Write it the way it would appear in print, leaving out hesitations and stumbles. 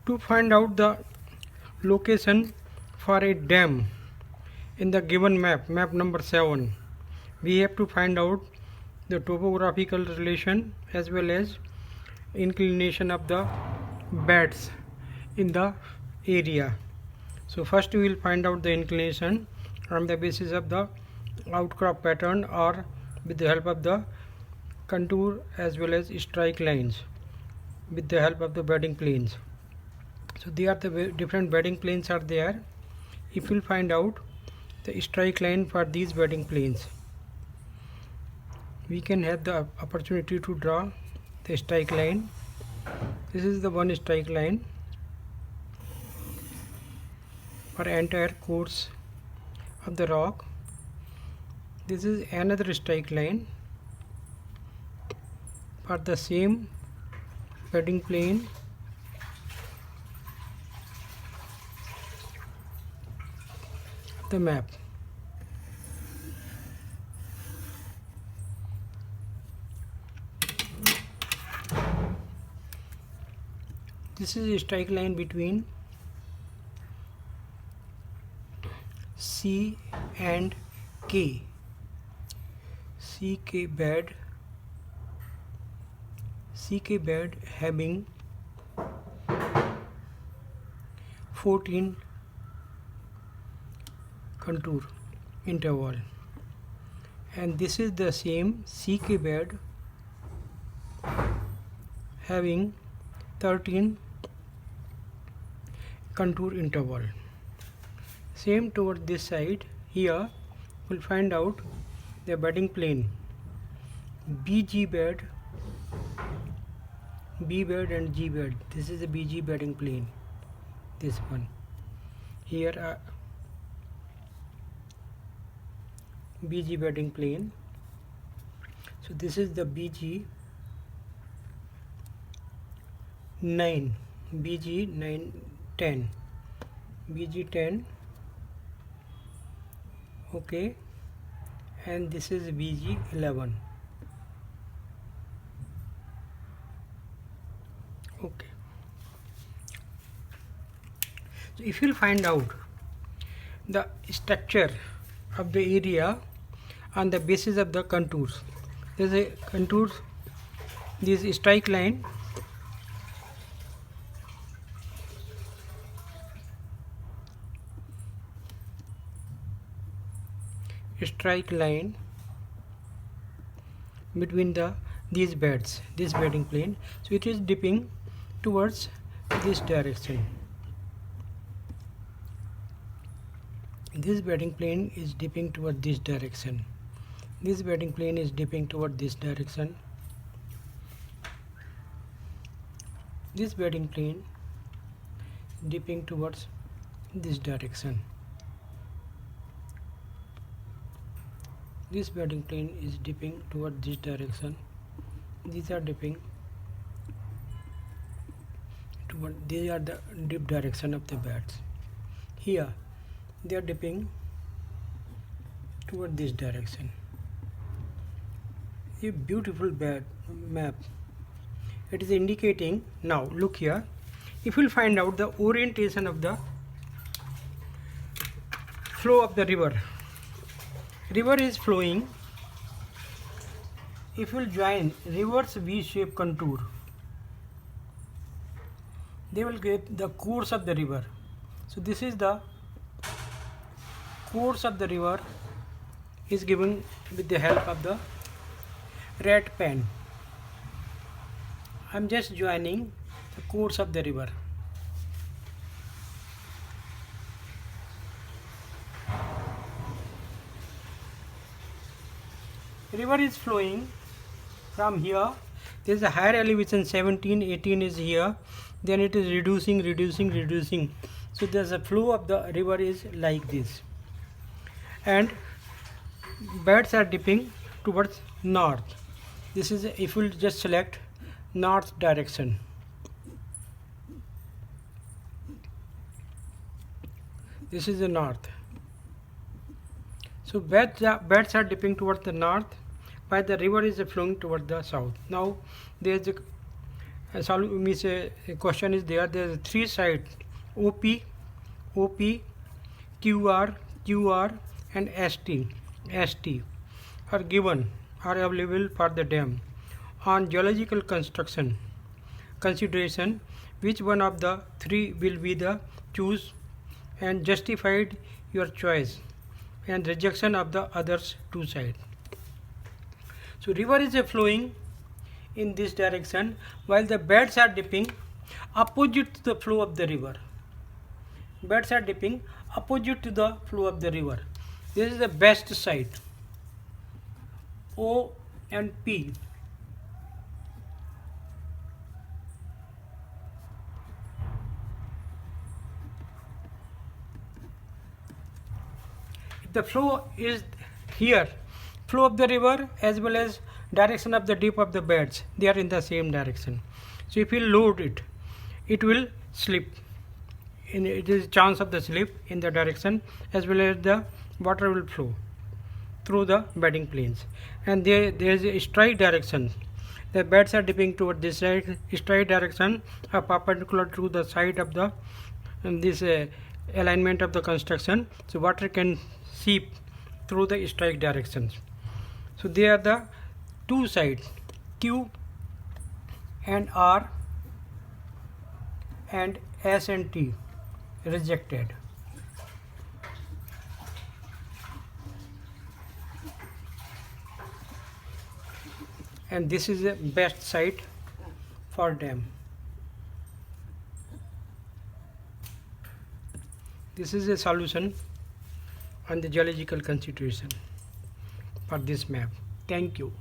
To find out the location for a dam in the given map number 7, we have to find out the topographical relation as well as inclination of the beds in the area. So first we will find out the inclination on the basis of the outcrop pattern or with the help of the contour as well as strike lines with the help of the bedding planes. So they are the different bedding planes are there. If we'll find out the strike line for these bedding planes, we can have the opportunity to draw the strike line. This is the one strike line for entire course of the rock. This is another strike line for the same bedding plane. The map. This is a strike line between C and K. CK bed having 14 contour interval, and this is the same CK bed having 13 contour interval. Same toward this side. Here we'll find out the bedding plane BG bed, B bed and G bed. This is the BG bedding plane, this one. Here BG bedding plane. So this is the BG 9, BG 9, 10, BG 10, okay, and this is BG 11, okay. So if you'll find out the structure of the area on the basis of the contours, there's a contours, this strike line, between these beds, this bedding plane. So it is dipping towards this direction. This bedding plane is dipping toward this direction. This bedding plane is dipping toward this direction. This bedding plane dipping towards this direction. This bedding plane is dipping toward this direction. These are dipping toward, these are the dip direction of the beds. Here they are dipping toward this direction. A beautiful bed map. It is indicating. Now look here, if you will find out the orientation of the flow of the river. River is flowing. If you will join river's V-shaped contour, they will get the course of the river. So this is the course of the river is given with the help of the red pen. I am just joining the course of the river. River is flowing from here. There is a higher elevation 17, 18 is here. Then it is reducing. So there's a flow of the river is like this. And beds are dipping towards north. This is, if you just select north direction. This is the north. So beds are dipping towards the north, while the river is flowing towards the south. Now there is a means a question is there. There are three sides: OP, OP, QR, QR, and ST. ST are given, are available for the dam. On geological construction consideration, which one of the three will be the choose, and justified your choice and rejection of the others two sides. So river is a flowing in this direction while the beds are dipping opposite to the flow of the river. Beds are dipping opposite to the flow of the river. This is the best side, O and P. If the flow is here, flow of the river as well as direction of the dip of the beds, they are in the same direction. So if you load it, it will slip. It is chance of the slip in the direction, as well as the water will flow through the bedding planes. And there is a straight direction. The beds are dipping toward this side, straight direction, perpendicular to the side of the this alignment of the construction. So water can seep through the straight directions. So they are the two sides, Q and R and S and T, rejected. And this is the best site for dam. This is a solution on the geological consideration for this map. Thank you.